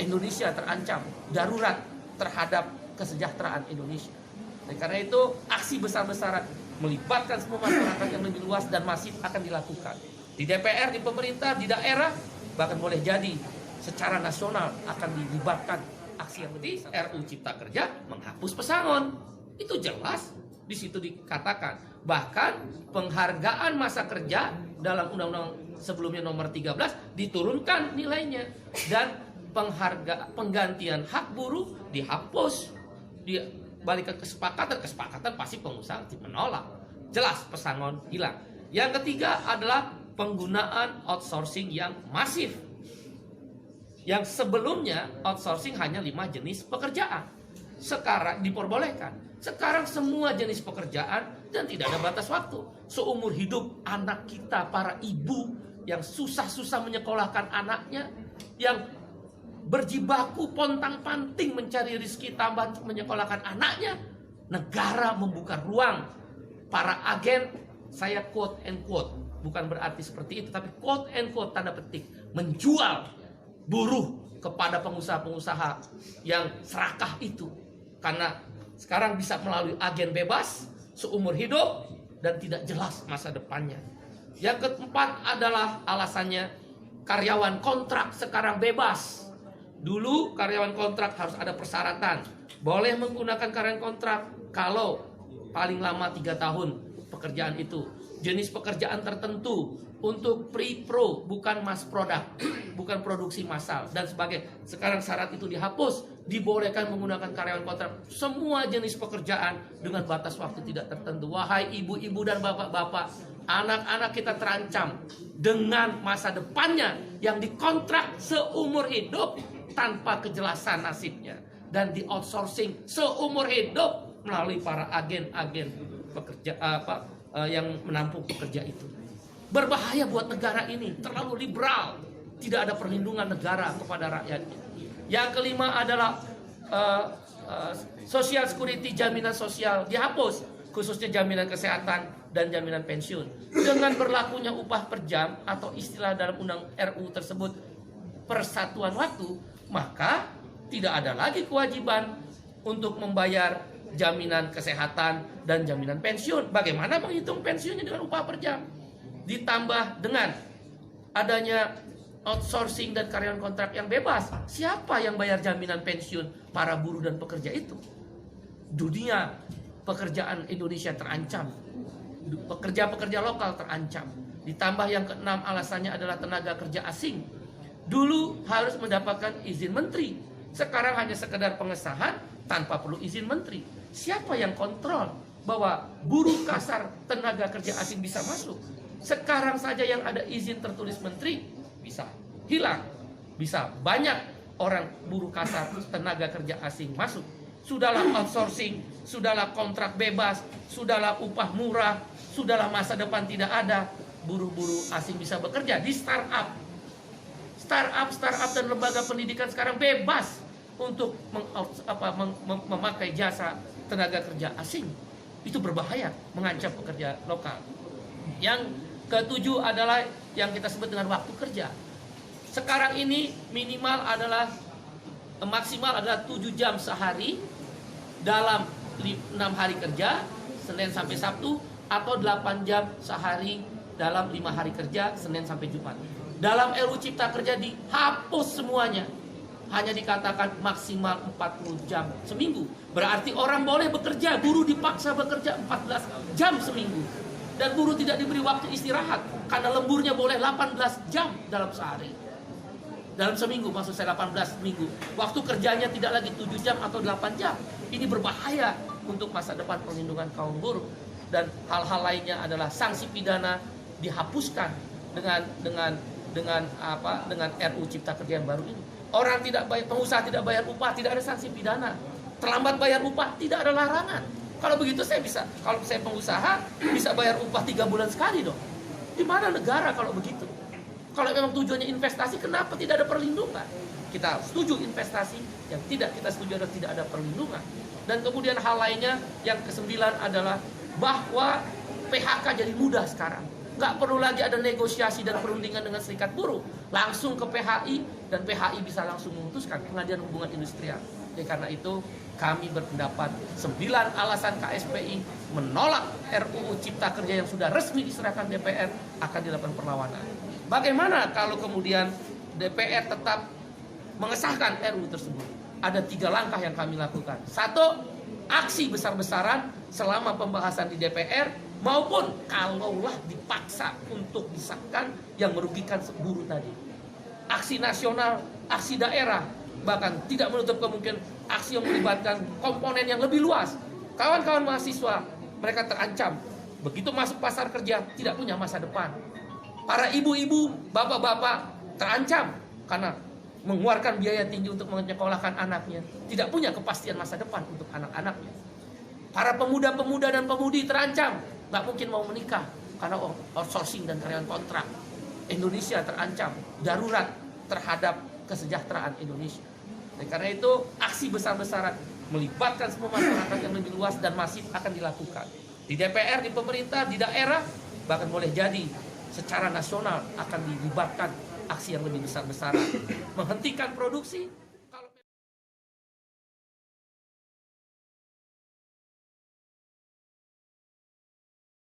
Indonesia terancam, darurat terhadap kesejahteraan Indonesia. Dan karena itu aksi besar-besaran melibatkan semua masyarakat yang lebih luas dan masif akan dilakukan. Di DPR, di pemerintah, di daerah, bahkan boleh jadi secara nasional akan dilibatkan aksi yang lebih. RUU Cipta Kerja menghapus pesangon. Itu jelas di situ dikatakan. Bahkan penghargaan masa kerja dalam undang-undang sebelumnya nomor 13 diturunkan nilainya, dan penggantian hak buruh dihapus. Balik ke kesepakatan pasti pengusaha menolak. Jelas pesangon hilang. Yang ketiga adalah penggunaan outsourcing yang masif. Yang sebelumnya outsourcing hanya 5 jenis pekerjaan. Sekarang diperbolehkan. Sekarang semua jenis pekerjaan dan tidak ada batas waktu. Seumur hidup anak kita, para ibu yang susah-susah menyekolahkan anaknya, yang berjibaku pontang-panting mencari rezeki tambahan untuk menyekolahkan anaknya, negara membuka ruang. Para agen, saya quote and quote, bukan berarti seperti itu, tapi quote and quote tanda petik, menjual buruh kepada pengusaha-pengusaha yang serakah itu. Karena sekarang bisa melalui agen bebas seumur hidup dan tidak jelas masa depannya. Yang keempat adalah alasannya karyawan kontrak sekarang bebas. Dulu karyawan kontrak harus ada persyaratan. Boleh menggunakan karyawan kontrak kalau paling lama 3 tahun pekerjaan itu. Jenis pekerjaan tertentu, untuk pre-pro, bukan mass product, bukan produksi massal dan sebagainya. Sekarang syarat itu dihapus, dibolehkan menggunakan karyawan kontrak semua jenis pekerjaan dengan batas waktu tidak tertentu. Wahai ibu-ibu dan bapak-bapak, anak-anak kita terancam dengan masa depannya yang dikontrak seumur hidup tanpa kejelasan nasibnya, dan di outsourcing seumur hidup melalui para agen-agen pekerja yang menampung pekerja itu. Berbahaya buat negara ini, terlalu liberal, tidak ada perlindungan negara kepada rakyatnya. Yang kelima adalah social security, jaminan sosial dihapus, khususnya jaminan kesehatan dan jaminan pensiun. Dengan berlakunya upah per jam atau istilah dalam undang RU tersebut persatuan waktu, maka tidak ada lagi kewajiban untuk membayar jaminan kesehatan dan jaminan pensiun. Bagaimana menghitung pensiunnya dengan upah per jam? Ditambah dengan adanya outsourcing dan karyawan kontrak yang bebas, siapa yang bayar jaminan pensiun para buruh dan pekerja itu? Dunia pekerjaan Indonesia terancam, pekerja-pekerja lokal terancam. Ditambah yang keenam alasannya adalah tenaga kerja asing. Dulu harus mendapatkan izin menteri, sekarang hanya sekedar pengesahan tanpa perlu izin menteri. Siapa yang kontrol bahwa buruh kasar tenaga kerja asing bisa masuk? Sekarang saja yang ada izin tertulis menteri bisa hilang, bisa banyak orang buruh kasar tenaga kerja asing masuk. Sudahlah outsourcing, sudahlah kontrak bebas, sudahlah upah murah, sudahlah masa depan tidak ada, buruh-buruh asing bisa bekerja di startup dan lembaga pendidikan sekarang bebas untuk memakai jasa tenaga kerja asing. Itu berbahaya, mengancam pekerja lokal. Yang ketujuh adalah yang kita sebut dengan waktu kerja. Sekarang ini maksimal adalah 7 jam sehari dalam 6 hari kerja, Senin sampai Sabtu, atau 8 jam sehari dalam 5 hari kerja, Senin sampai Jumat. Dalam RUU Cipta Kerja dihapus semuanya. Hanya dikatakan maksimal 40 jam seminggu. Berarti orang boleh bekerja, buruh dipaksa bekerja 14 jam seminggu. Dan buruh tidak diberi waktu istirahat, karena lemburnya boleh 18 jam dalam sehari. Dalam seminggu, maksud saya 18 minggu. Waktu kerjanya tidak lagi 7 jam atau 8 jam. Ini berbahaya untuk masa depan perlindungan kaum buruh. Dan hal-hal lainnya adalah sanksi pidana dihapuskan dengan RUU Cipta Kerja yang baru ini. Orang tidak bayar, pengusaha tidak bayar upah, tidak ada sanksi pidana. Terlambat bayar upah, tidak ada larangan. Kalau begitu kalau saya pengusaha bisa bayar upah 3 bulan sekali dong. Di mana negara kalau begitu? Kalau memang tujuannya investasi, kenapa tidak ada perlindungan? Kita setuju investasi, yang tidak kita setuju adalah tidak ada perlindungan. Dan kemudian hal lainnya yang ke-9 adalah bahwa PHK jadi mudah sekarang. Nggak perlu lagi ada negosiasi dan perundingan dengan serikat buruh, langsung ke PHI dan PHI bisa langsung memutuskan Pengadilan Hubungan Industrial. Karena itu kami berpendapat 9 alasan KSPI menolak RUU Cipta Kerja yang sudah resmi diserahkan DPR akan dilakukan perlawanan. Bagaimana kalau kemudian DPR tetap mengesahkan RUU tersebut? Ada 3 langkah yang kami lakukan. 1, aksi besar-besaran selama pembahasan di DPR, maupun kalaulah dipaksa untuk disahkan yang merugikan buruh tadi. Aksi nasional, aksi daerah, bahkan tidak menutup kemungkinan aksi yang melibatkan komponen yang lebih luas. Kawan-kawan mahasiswa, mereka terancam. Begitu masuk pasar kerja, tidak punya masa depan. Para ibu-ibu, bapak-bapak terancam karena mengeluarkan biaya tinggi untuk menyekolahkan anaknya. Tidak punya kepastian masa depan untuk anak-anaknya. Para pemuda-pemuda dan pemudi terancam. Nggak mungkin mau menikah karena outsourcing dan karyawan kontrak. Indonesia terancam darurat terhadap kesejahteraan Indonesia. Karena itu aksi besar-besaran melibatkan semua masyarakat yang lebih luas dan masif akan dilakukan. Di DPR, di pemerintah, di daerah, bahkan boleh jadi secara nasional akan dilibatkan aksi yang lebih besar-besaran. Menghentikan produksi